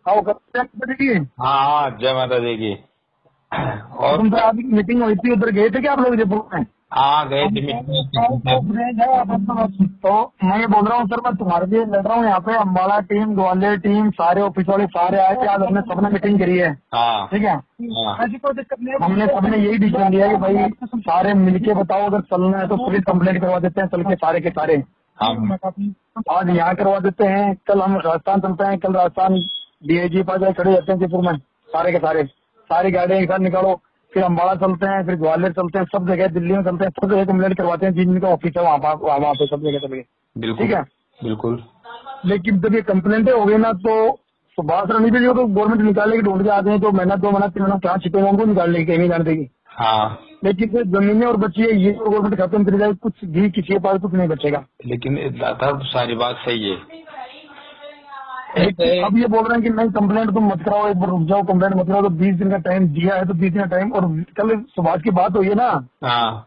हाँ, वो करते हैं की। हाँ हाँ, जय माता दी की। और तुम तो आपकी मीटिंग हुई थी, उधर गए थे क्या आप लोग जयपुर में? हाँ, गए थे मीटिंग। तो मैं ये बोल रहा हूँ सर, मैं तुम्हारे लिए लड़ रहा हूँ यहाँ पे। अम्बाला टीम, ग्वालियर टीम, सारे ऑफिस वाले सारे आए थे आज, हमने सबने मीटिंग करी है। हाँ ठीक है, हाँ ऐसी कोई दिक्कत नहीं है। हमने सबने यही डिसीजन लिया कि भाई सारे मिलके बताओ, अगर चलना है तो पुलिस कंप्लेंट करवा देते हैं, चल के सारे। हाँ। आज यहाँ करवा देते हैं, कल हम राजस्थान चलते हैं, कल राजस्थान डीआईजी पास जाए खड़े रहते हैं जयपुर में, सारे के सारे, सारी गाड़ियाँ एक साथ निकालो, फिर अम्बाला चलते हैं, फिर ग्वालियर चलते हैं, सब जगह दिल्ली में चलते हैं, सब जगह कंप्लेंट करवाते हैं, जिनका ऑफिस है वहाँ पे सब जगह चल गए। बिल्कुल ठीक है, बिल्कुल। लेकिन जब ये कंप्लेंटें हो गई ना, तो सुभाष रणनीति जी को तो गवर्नमेंट निकालेगी, ढूंढ के आते हैं, तो महीना 2 महीना 3 महीना कहाँ छिपेंगे, उनको निकाल लेगी, कहीं नहीं जाने देगी। हाँ, लेकिन जो जमीनें और बची है, ये तो गवर्नमेंट खत्म कर जाए, कुछ भी किसी के पास कुछ नहीं बचेगा। लेकिन दादा सारी बात सही है। लेकिन ऐसे अब ये बोल रहे हैं कि नहीं कंप्लेंट तुम मत कराओ, एक बार रुक जाओ, कंप्लेंट मत कराओ, तो 20 दिन का टाइम दिया है, तो 20 दिन का टाइम। और कल सुभाष की बात हुई है ना, हाँ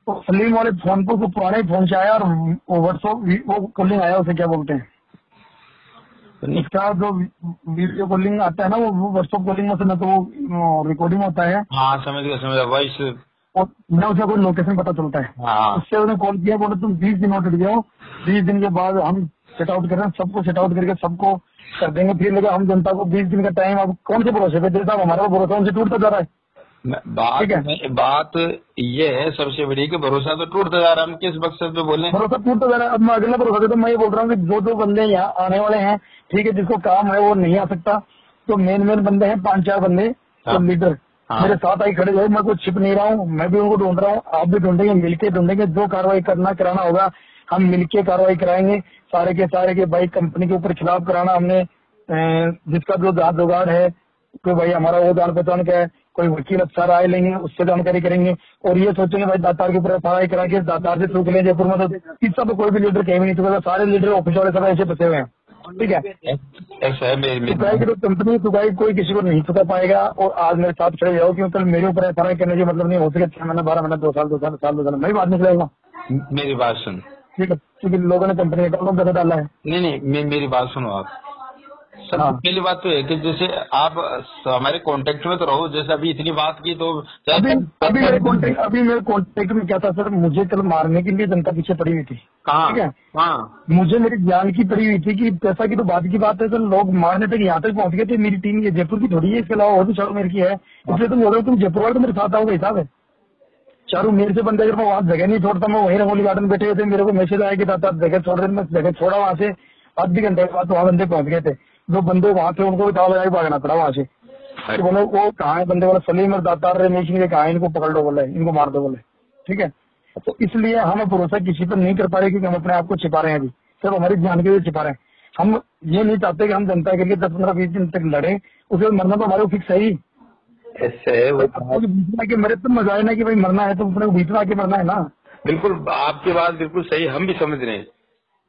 तो सलीम वाले फोन को पुराने फोन से आया, और व्हाट्सएप वो कॉलिंग आया, उसे क्या बोलते हैं, उसका जो वीडियो कॉलिंग आता है ना, वो व्हाट्सएप कॉलिंग में से ना, तो वो रिकॉर्डिंग होता है, हाँ, समझ गया वॉइस। और न उसे कोई लोकेशन पता चलता है। हाँ उससे उन्हें कॉल किया, बोले तुम 20 दिन और जाओ, 20 दिन के बाद हम सेट आउट कर रहे हैं, सबको सेट आउट करके सबको कर देंगे। फिर लगा हम जनता को 20 दिन का टाइम, अब कौन से भरोसे पे देता, हमारा वो भरोसा उनसे टूटता जा रहा है। ठीक है, बात ये है सबसे बड़ी कि भरोसा तो टूटता जा रहा है। हम किस मकसद पे बोले? भरोसा टूटता जा रहा है। अब मैं अगला भरोसा देता हूँ, मैं ये बोल रहा हूँ कि जो बंदे यहाँ आने वाले हैं, ठीक है, जिसको काम है वो नहीं आ सकता, तो मेन बंदे हैं 5-4 बंदे, तो हाँ लीडर हाँ मेरे साथ आई खड़े हुए, मैं कुछ छिप नहीं रहा हूँ, मैं भी उनको ढूंढ रहा हूँ, आप भी ढूंढेंगे, मिलके ढूंढेंगे, जो कार्रवाई कराना होगा हम मिलके कार्रवाई कराएंगे, सारे के भाई कंपनी के ऊपर खिलाफ कराना हमने। जिसका जो जान जुगाड़ है कि भाई हमारा वो जान पहचान का है, कोई वकील अच्छा राय लेंगे, उससे जानकारी करेंगे, और ये सोचेंगे भाई दातार के ऊपर एफआईआर करा के दातार से चूक ले जयपुर में, तो इस सब कोई भी लीडर कहीं भी नहीं चुकेगा, सारे लीडर ऑफिस वाले सब ऐसे बचे हुए हैं। ठीक है, ऐसा है चुकाई की तो कंपनी चुकाई कोई किसी को नहीं चुका पाएगा। और आज मेरे साथ खड़े जाओ, क्योंकि कल मेरे ऊपर एफआईआर करने की मतलब नहीं हो सके 6 महीना 12 महीना 2 साल 2 साल साल 2 साल मैं भी बाद निकलेगा। मेरी बात सुन। ठीक है, क्योंकि लोगों ने कंपनी का पैसा डाला है। नहीं, मेरी बात सुनो आप। सबसे हाँ, पहली बात तो है कि जैसे आप हमारे कांटेक्ट में तो रहो, जैसे अभी इतनी बात की तो अभी मेरे कॉन्टेक्ट में क्या था सर, मुझे कल मारने के लिए जनता पीछे पड़ी हुई थी। कहाँ? ठीक है, हाँ मुझे मेरी जान की पड़ी हुई थी कि पैसा की तो बात की बात है सर, लोग मारने तक यहाँ तक पहुँच गए थे। मेरी टीम ये जयपुर की थोड़ी है, इसके अलावा और भी चारों मेरे की है, इसलिए तुम बोल रहे हो तुम जयपुर वाले तो मेरे साथ आओगे, हिसाब है चारों मेरे से बंदे। अगर मैं वहाँ जगह नहीं छोड़ता, मैं वहीं रंगोली गार्डन बैठे हुए थे, मेरे को मैसेज आया कि दादा जगह छोड़ रहे, मैं जगह छोड़ा, वहाँ से आधे घंटे के बाद वहाँ बंदे पहुँच गए थे। जो बंदे वहाँ थे उनको भी ताला लगा के भागना पड़ा वहाँ से। तो बोले वो कहाँ है बंदे, बोले सलीम और दातार रमेश ने कहा इनको पकड़ लो, बोले इनको मार दो बोले। ठीक है, तो इसलिए हम भरोसा किसी पर नहीं कर पा रहे, क्योंकि हम अपने आप को छिपा रहे हैं, अभी सिर्फ हमारी जान के लिए छिपा रहे हैं। हम ये नहीं चाहते कि हम जनता के लिए 10-15-20 दिन तक लड़े, उसके बाद मरना तो हमारे को फिक्स है ही। ऐसे है वो बीच में आके मरे तो मजा है ना, कि भाई मरना है तो अपने को बीच में आके मरना है ना। बिल्कुल आपकी बात बिल्कुल सही, हम भी समझ रहे हैं।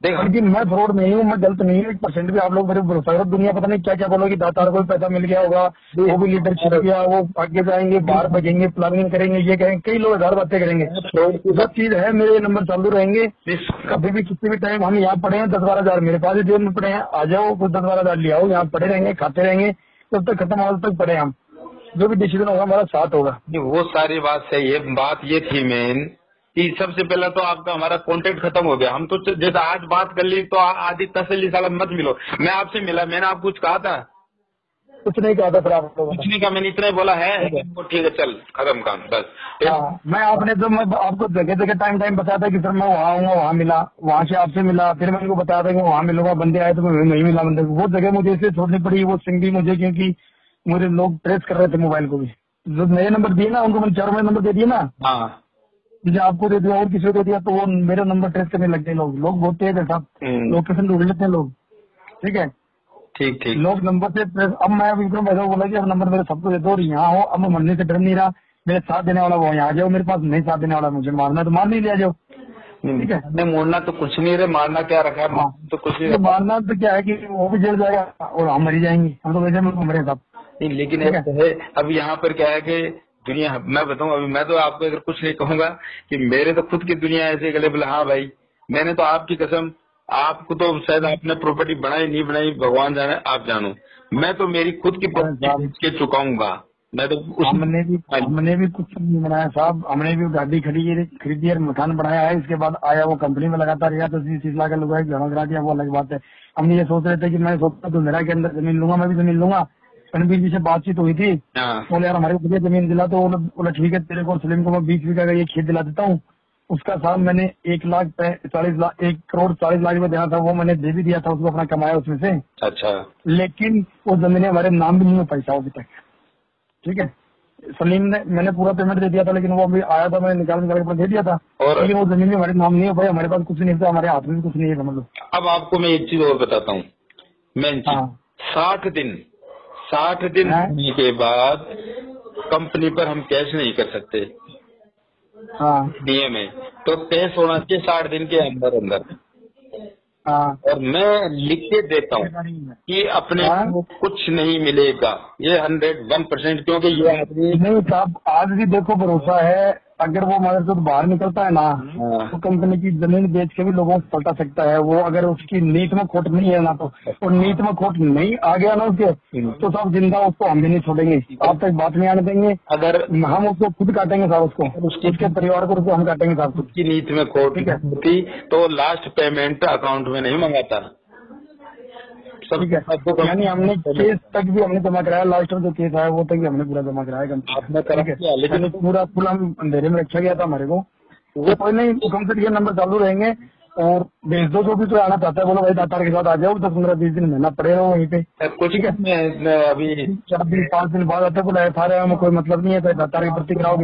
देख लेकिन मैं फ्रॉड नहीं हूँ, मैं गलत नहीं हूँ 1% भी। आप लोग मेरे भरोसा करो, दुनिया पता नहीं क्या क्या बोलोगी, दातार को भी पैसा मिल गया होगा, वो भी लीडर छिप गया, वो आगे जाएंगे, बाहर बजेंगे, प्लानिंग करेंगे, ये करेंगे, कई लोग 1000 बातें करेंगे। जो चीज है मेरे नंबर चालू रहेंगे, कभी भी किसी भी टाइम। हम यहाँ पड़े हैं 10-12 हजार मेरे पास जेब में पड़े हैं, आ जाओ कुछ 10-12 हजार ले आओ, यहाँ पड़े रहेंगे, खाते रहेंगे, जब तक खत्म हो तक पड़े हम। जो भी डिसीजन होगा हमारा साथ होगा। वो सारी बात सही है। बात ये थी मेन कि सबसे पहला तो आपका हमारा कांटेक्ट खत्म हो गया। हम तो जैसे आज बात कर ली तो आदि तसल्ली साला मत मिलो। मैं आपसे मिला, मैंने आपको कुछ कहा था? कुछ नहीं कहा था सर, आप लोगों कुछ ने। नहीं कहा, मैंने इतना ही बोला है वो ठीक है चल खत्म काम बस। हाँ, मैं आपको जगह जगह टाइम बताया था कि सर मैं वहाँ आऊंगा, वहाँ मिला, वहाँ से आपसे मिला, फिर मैं उनको बताया था कि वहाँ मिलूंगा, बंदे आए तो मैं नहीं मिला बंदे को। वो जगह मुझे इसलिए छोड़नी पड़ी, वो सिंह भी मुझे, क्योंकि मुझे लोग ट्रेस कर रहे थे मोबाइल को भी। जो नए नंबर दिए ना उनको मैंने 4 नंबर दे दिए ना, हाँ मुझे आपको दे दिया और किसी को दे दिया, तो वो मेरा नंबर ट्रेस करने लग गए लोग बहुत तेज है साहब, लोकेशन ढूंढ लेते हैं लोग। ठीक है, ठीक ठीक। लोग नंबर से ट्रेस। अब मैं विक्रम वैसा बोला कि अब नंबर मेरे सबको दे दो और यहाँ हो, अब मैं मरने से डर नहीं रहा, मेरे साथ देने वाला वो यहाँ आ जाओ, मेरे पास नहीं साथ देने वाला मुझे मारना है तो मार नहीं लिया जाओ। ठीक है, नहीं मोड़ना तो कुछ नहीं रहे, मारना क्या रखा है? हाँ, तो कुछ नहीं तो रखा। मारना तो क्या है कि वो भी जेल जाएगा और हम मरी जाएंगे, हम तो वैसे में मरे साहब। नहीं लेकिन ठीक है, ऐसा है अब यहाँ पर क्या है कि दुनिया, मैं बताऊँ अभी मैं तो आपको अगर कुछ नहीं कहूंगा कि मेरे तो खुद की दुनिया ऐसे गले बोले हाँ भाई मैंने तो आपकी कसम, आपको तो शायद आपने प्रॉपर्टी बनाई नहीं बनाई भगवान जाने, आप जानो, मैं तो मेरी खुद की प्रॉपर्टी बेच के चुकाऊंगा। मैं तो हमने भी कुछ नहीं बनाया साहब, हमने भी गाड़ी खरीदी और मकान बनाया है। इसके बाद आया वो कंपनी में लगाता रहा तो 30 लाख का लुगाई जमा करा दिया, वो अलग बात है। हमने ये सोच रहे थे कि मैं सोचता तो मेरा के अंदर जमीन लूंगा, मैं भी जमीन लूंगा। रणबीर जी से बातचीत हुई थी, बोले यार हमारे को जमीन दिला, तो बोला ठीक है तेरे को सलीम को मैं 20 बीघा का ये खेत दिला देता हूँ। उसका साहब मैंने 1,40,00,000 में देना था, वो मैंने दे भी दिया था उसको, अपना कमाया उसमें से। अच्छा। लेकिन वो जमीनें हमारे नाम भी नहीं हो पैसा अभी तक, ठीक है। सलीम ने, मैंने पूरा पेमेंट दे दिया था, लेकिन वो अभी आया था, मैंने निकाल के अपना दे दिया था, लेकिन वो जमीन भी हमारे नाम नहीं हो पाई। हमारे पास कुछ नहीं था, हमारे हाथ में भी कुछ नहीं है, समझ लो। अब आपको मैं एक चीज और बताता हूँ। मैं 60 दिन होने के बाद कंपनी पर हम कैश नहीं कर सकते। हाँ नियम है, तो कैश होना चाहिए 60 दिन के अंदर अंदर। हाँ, और मैं लिख के देता हूँ कि अपने को कुछ नहीं मिलेगा, ये 101%, क्योंकि ये आदमी नहीं साहब, आज भी देखो भरोसा है। अगर वो हमारे साथ बाहर निकलता है ना, तो कंपनी की जमीन बेच के भी लोगों को पलटा सकता है वो, अगर उसकी नीत में खोट नहीं है ना, तो और नीत में खोट नहीं आ गया ना उसके, तो सब जिंदा उसको हम भी नहीं छोड़ेंगे, आप तक बात नहीं आने देंगे। अगर हम उसको खुद काटेंगे साहब, उसको उसके परिवार को हम काटेंगे साहब खुद। की नीति में खोट होती तो लास्ट पेमेंट अकाउंट में नहीं मंगाता। ठीक है, यानी हमने केस तक भी हमने जमा कराया, लास्ट में जो केस आया वो तक भी हमने पूरा जमा कराया। लेकिन पूरा फुल हम अंधेरे में रखा गया था हमारे को। वो कोई नहीं, कम से नंबर चालू रहेंगे और भेज दो, जो भी कोई आना चाहता है बोलो भाई दातार के साथ आ जाओ, 10-15-20 दिन महीना पड़ेगा वहीं पे, ठीक है। अभी 4-5 दिन बाद आते बोला FIR में कोई मतलब नहीं है, तो दातार की भर्ती कराओ।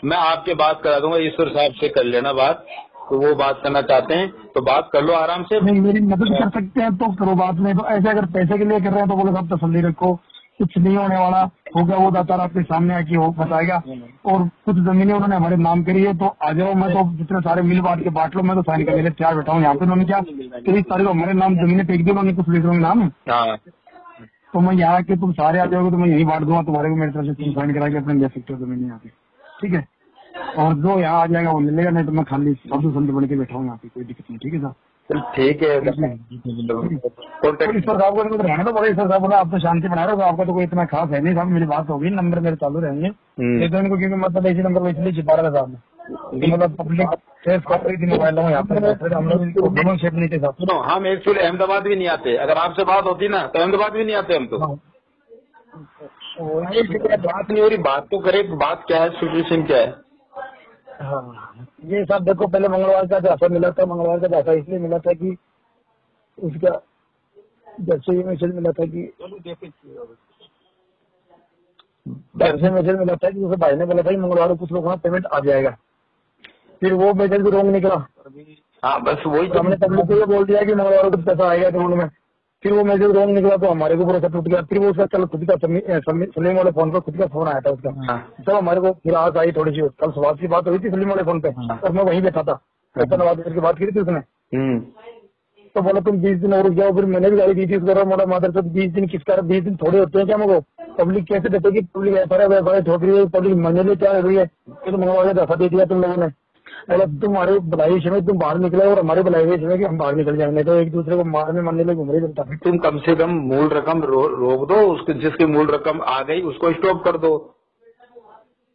मैं आपके बात करा दूंगा, ईश्वर साहब से कर लेना बात, तो वो बात करना चाहते हैं तो बात कर लो आराम से। नहीं, मेरी मदद कर सकते हैं तो करो, बात नहीं तो ऐसे अगर पैसे के लिए कर रहे हैं तो बोलो सब तसल्ली रखो, कुछ नहीं होने वाला होगा, वो दातार आपके सामने आके हो बताएगा। और कुछ जमीनें उन्होंने हमारे नाम करी है, तो आ जाओ, मैं तो जितने सारे मिल बांट के बांट लो, मैं तो साइन करने के तैयार बैठा हूँ यहाँ पे। उन्होंने क्या 30 तारीख को हमारे नाम जमीनें फेंक दी, उन्होंने कुछ लिख रहा नाम, तो मैं यहाँ के तुम सारे आ जाओगे तो मैं यही बांट दूंगा तुम्हारे को, मेरी तरफ से तुम साइन करा के अपने ले सकते हो जमीन यहाँ पे, ठीक है। और जो यहाँ आ जाएगा वो मिलेगा, नहीं तो मैं खाली साधु संत बन के बैठा हूँ यहाँ पे, कोई दिक्कत नहीं, ठीक है साहब। ठीक है, ईश्वर साहब को रहने तो बोले, ईश्वर साहब बोला आप तो शांति बना रहे हो, आपका तो कोई इतना खास है नहीं साहब, मेरी बात होगी, नंबर मेरे चालू रहेंगे। ये तो इनको क्योंकि मतलब इसी नंबर पर इसलिए छिपा रहा था साहब ने, मतलब पब्लिक फेस कर रही थी मोबाइल में यहाँ पे, हम लोग दोनों शेप नहीं थे साहब। सुनो, हम एक्चुअली अहमदाबाद भी नहीं आते, अगर आपसे बात होती ना तो अहमदाबाद भी नहीं आते हम तो। बात नहीं हो रही, बात तो करे, बात क्या है, सिचुएशन क्या है। हाँ, ये सब देखो, पहले मंगलवार का जाफा मिला था, मंगलवार का जाफा इसलिए मिला था कि उसका जैसे ही मैसेज मिला था कि मैसेज मिला था कि उसे भाई ने बोला था कि मंगलवार को कुछ लोगों का पेमेंट आ जाएगा, फिर वो मैसेज भी रॉन्ग निकला। हाँ बस वही तो हमने पब्लिक को ये बोल दिया कि मंगलवार को कुछ पैसा आएगा अकाउंट में, फिर वो मैसेज रॉन्ग निकला तो हमारे को भरोसा टूट गया। फिर वो उसका चलो खुद का सलीम वाले फोन पर खुद का फोन आया था उसका, तो हमारे को फिर आस आई थोड़ी सी, कल सुबह की बात हुई थी सलीम वाले फोन पे, और मैं वहीं बैठा था, धन्यवाद करके बात करी थी उसने। तो बोला तुम 20 दिन और रुक जाओ, फिर मैंने भी गाड़ी दी थी उसको, मोड़ा मादर से 20 दिन किस कारण, 20 दिन थोड़े होते हैं क्या मेरे को, पब्लिक कैसे देखेगी, पब्लिक FIR ठोक रही है, पब्लिक मरने लिए क्या रही है, तो मंगलवार का दफा दे दिया तुम लोगों ने। बोला तुम्हारे भलाई समय तुम बाहर निकले और हमारे भलाई हुए समय कि हम बाहर निकल जाएंगे, तो एक दूसरे को मारने मरने लगे घूम रही जनता। तुम कम से कम मूल रकम रोक दो, उसके जिसकी मूल रकम आ गई उसको स्टॉप कर दो।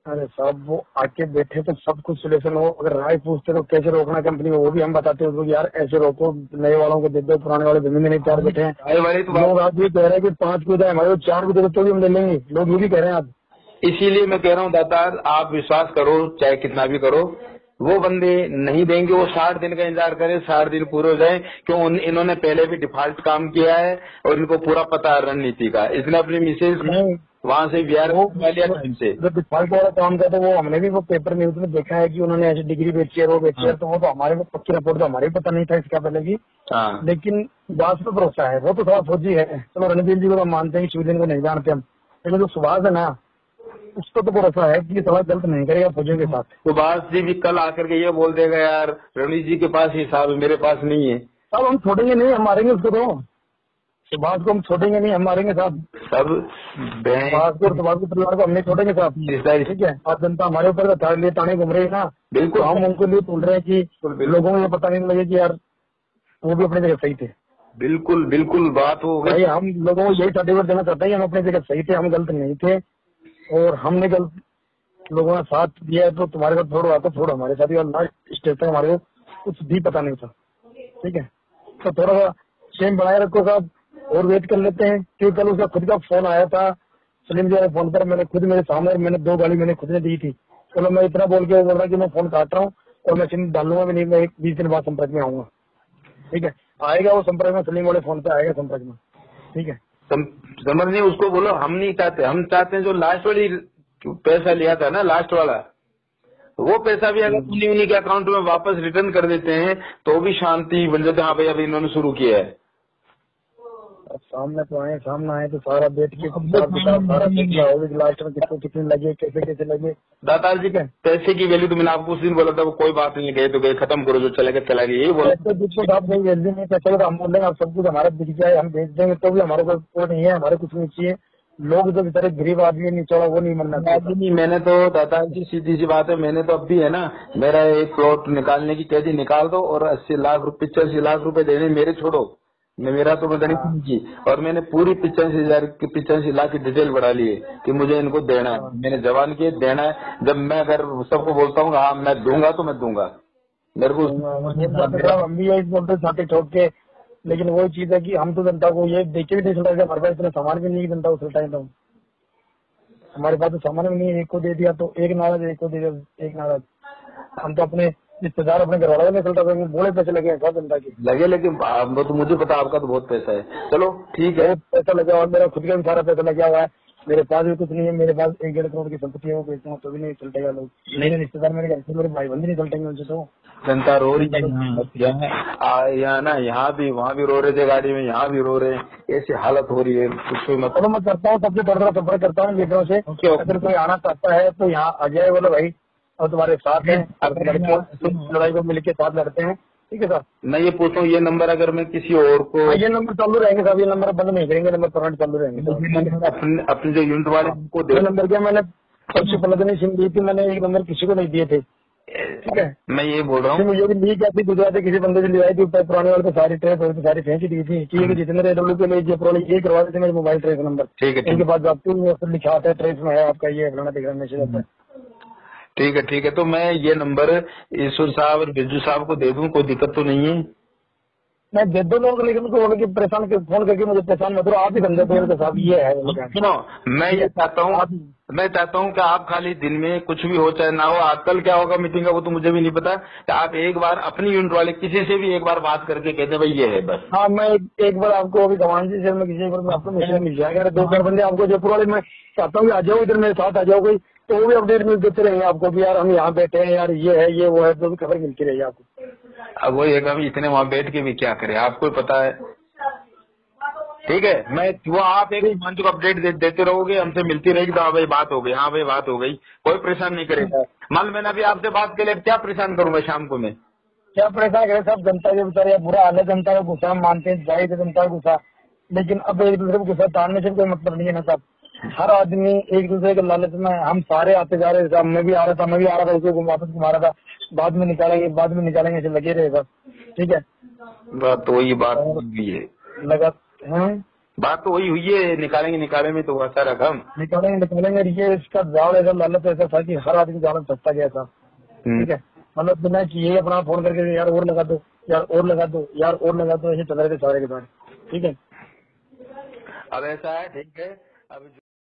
अरे साहब वो आके बैठे तो सब कुछ सोल्यूशन हो, अगर राय पूछते तो कैसे रोकना कंपनी को, वो भी हम बताते हैं यार ऐसे रोको, नए वालों को दे दो, पुराने वाले जमीन में नहीं तैयार बैठे हैं। लोग आज भी कह रहे हैं कि 5 को हमारे 4 को दे तो भी हम ले लेंगे, लोग ये भी कह रहे हैं आज। इसीलिए मैं कह रहा हूँ दातार, आप विश्वास करो, चाहे कितना भी करो, वो बंदे नहीं देंगे, वो 60 दिन का इंतजार करे, 60 दिन पूरे हो जाए, क्यों इन्होंने पहले भी डिफॉल्ट काम किया है और इनको पूरा पता है रणनीति का, इसलिए अपनी मिसेज वहाँ से बिहार से जो डिफॉल्ट वाला काम था, तो वो हमने भी वो पेपर न्यूज में देखा है कि उन्होंने ऐसी डिग्री बेची है, वो बेची है, तो वो तो हमारे को पक्की रिपोर्ट तो हमारे पता नहीं था इसका पहले की। लेकिन बात पे भरोसा है, वो तो थोड़ा फौजी है, चलो रणबीर जी को तो मानते हैं, शिवलिंग को नहीं जानते हम, लेकिन जो सुभाष है ना उसको तो भरोसा है कि थोड़ा गलत नहीं करेगा फौजियों के साथ। सुभाष जी भी कल आकर के ये बोल देगा यार रणवीर जी के पास हिसाब है, मेरे पास नहीं है, अब हम छोड़ेंगे नहीं, हम मारेंगे उसको, तो सुभाष को हम छोड़ेंगे नहीं, हम मारेंगे साहब सब सुभाष को, सुभाष के परिवार को हम नहीं छोड़ेंगे साहब, ठीक है। आज जनता हमारे ऊपर ताने घूम रही है ना, बिल्कुल हम उनके लिए बोल रहे हैं कि लोगों को ये पता नहीं लगे कि यार वो भी अपनी जगह सही थे। बिल्कुल बिल्कुल बात हो भाई गई। हम लोगों को यही सर्टिफिकेट देना चाहते हैं कि हम अपनी जगह सही थे, हम गलत नहीं थे, और हमने गलत लोगों ने साथ दिया है, तो तुम्हारे साथ फ्रॉड हुआ तो फ्रॉड हमारे साथ ही, और लास्ट स्टेज तक हमारे को कुछ भी पता नहीं था। ठीक है, तो थोड़ा सा सेम बनाए रखो साहब, और वेट कर लेते हैं, क्योंकि कल उसका खुद का फोन आया था सलीम जी वाले फोन पर, मैंने खुद मेरे सामने मैंने 2 गाली मैंने खुद ने दी थी। चलो मैं इतना बोल के बोल रहा कि मैं फोन काट रहा हूँ और मैं सिम डालूंगा भी नहीं, मैं 20 दिन बाद संपर्क में आऊंगा। ठीक है, आएगा वो संपर्क में, सलीम वाले फोन पे आएगा संपर्क में। ठीक है, समझ नहीं, उसको बोलो हम नहीं चाहते, हम चाहते हैं जो लास्ट वाली पैसा लिया था ना, लास्ट वाला, वो पैसा भी अगर उन्हीं के अकाउंट में वापस रिटर्न कर देते हैं तो भी शांति बन जाती है। हाँ भाई अभी इन्होंने शुरू किया है। अब सामने तो आए, सामने आए तो सारा बैठ के सारा होगी, लास्ट में कितने कितने लगे, कैसे कैसे लगे। दातार जी पैसे की वैल्यू तो मैंने आपको उस दिन बोला था, वो कोई बात नहीं, गए तो गए, खत्म करो, जो चला गया चला गया, यही बोला। पैसे जिसको आप नहीं वैल्यू नहीं पैसे तो हम बोल देंगे, आप सब कुछ हमारा बिक जाए हम भेज देंगे, तो भी हमारे को वो नहीं है, हमारे कुछ नहीं चाहिए। लोग जो बेचारे गरीब आदमी निचोड़ा वो नहीं मरना चाहिए। नहीं, मैंने तो दातार जी सीधी सी बात है, मैंने तो अब भी है ना, मेरा एक प्लॉट निकालने की कैदी निकाल दो और 80 लाख 85 लाख रुपए देने मेरे छोड़ो, मेरा तो मैं गणित नहीं की, और मैंने पूरी 85 लाख की डिटेल बढ़ा ली है कि मुझे इनको देना है, मैंने जवान किए देना है। जब मैं अगर सबको बोलता हूँ हाँ मैं दूंगा तो मैं दूंगा, मेरे को हम भी यही बोलते छाते ठोक के, लेकिन वही चीज है कि हम तो जनता को ये देख के भी नहीं चल रहा है, हमारे पास इतना सामान भी नहीं है, जनता उस टाइम तो हमारे पास तो सामान भी नहीं है, एक को दे दिया तो एक नाराज, एक को दे दिया एक नाराज। हम तो अपने रिश्तेदार अपने घर वालों में चलता था, बोले पैसे लगे हैं सब जनता के लगे, लेकिन वो तो मुझे पता आपका तो बहुत पैसा है। चलो ठीक है, बहुत पैसा लगा, और मेरा खुद का भी सारा पैसा लगा हुआ है, मेरे पास भी कुछ नहीं है, मेरे पास 1-1.5 करोड़ की संपत्ति है, वो बेचता हूँ तो भी नहीं चलटेगा। लोग मेरे रिश्तेदार मेरे घर से मेरे भाई बंद नहीं चलटेंगे उनसे, तो जनता रो रही है यहाँ ना, यहाँ भी वहाँ भी रो रहे थे गाड़ी में, यहाँ भी रो रहे हैं, ऐसी हालत हो रही है कुछ कोई चलो मैं करता हूँ, सबसे थोड़ा संपर्क करता हूँ लीडरों से, अगर कोई आना चाहता है तो यहाँ आ जाए, बोलो भाई और तुम्हारे साथ है, लड़ाई को मिलकर साथ लड़ते हैं। ठीक है सर, मैं ये पूछता हूँ, ये नंबर अगर मैं किसी और को, ये नंबर चालू रहेंगे साहब, ये नंबर बंद नहीं करेंगे, नंबर परमानेंट चालू रहेंगे। अपने जो यूनिट वाले उनको ये नंबर क्या, मैंने सबसे पहले सिम दी थी, मैंने एक नंबर किसी को नहीं दिए थे। ठीक है, मैं ये बोल रहा हूँ, मुझे भी ली क्या थी, गुजरात किसी बंदे से लिवाई थी, पुराने वाले तो सारी ट्रेस होती, सारी फेंक दी थी कि जितने AW के लिए जयपुर ये करवा देते मेरे मोबाइल ट्रेस नंबर। ठीक है इनके पास जाती हूँ, लिखा आता है ट्रेस में है आपका ये फलाना दिखना मैसेज आता है। ठीक है, तो मैं ये नंबर ईश्वर साहब और बिरजू साहब को दे दूं, कोई दिक्कत तो नहीं है? मैं दे दो लोगों को, लेकिन उनको बोलो कि परेशान फोन करके मुझे परेशान मत करो, आप ही समझे तो इनके साथ ये है। सुनो, मैं चाहता हूँ कि आप खाली दिन में कुछ भी हो चाहे ना हो, आजकल क्या होगा मीटिंग का वो तो मुझे भी नहीं पता, कि आप एक बार अपनी यूनिट वाले किसी से भी एक बार बात करके कहते भाई ये है बस। हाँ, मैं एक बार आपको अभी गवान जी से मैं किसी बार आपको मैसेज मिल जाएगा, 2-4 बंदे आपको जयपुर वाले मैं चाहता हूँ कि आ जाओ इधर मेरे साथ आ जाओ, कोई तो वो भी अपडेट मिल देते रहेंगे आपको कि यार हम यहाँ बैठे हैं, यार ये है ये वो है, तो भी खबर मिलती रहेगी आपको। अब वही है कि हम इतने वहाँ बैठ के भी क्या करें, आपको पता है। ठीक है, मैं वो आप एक मंच को अपडेट देते रहोगे, हमसे मिलती रहेगी तो हाँ भाई बात हो गई, हाँ भाई बात हो गई, कोई परेशान नहीं करेगा। मान मैंने अभी आपसे बात के लिए क्या परेशान करूंगा शाम को मैं? क्या परेशान करे सब जनता के बेचारे, बुरा हाल है, जनता का गुस्सा हम मानते हैं, जाहिर है जनता का गुस्सा, लेकिन अब एक दूसरे को गुस्सा ताड़ने से कोई मतलब नहीं है ना साहब। हर आदमी एक दूसरे के लालच में, हम सारे आते जा रहे साहब, मैं भी आ रहा था उसको वापस घुमा रहा था, बाद में निकालेंगे ऐसे लगे रहे बस। ठीक है, बात तो वही बात हुई है, लगा है बात तो वही हुई है, निकालेंगे में तो वैसा रकम निकालेंगे। ये इसका जाल ऐसा लालच ऐसा था कि हर आदमी जाल सस्ता गया था। ठीक है, मतलब बिना किए अपना फोन करके यार और लगा दो, यार और लगा दो, यार और लगा दो, ऐसे चल रहे थे सारे के सारे। ठीक है, अब ऐसा है, ठीक है अब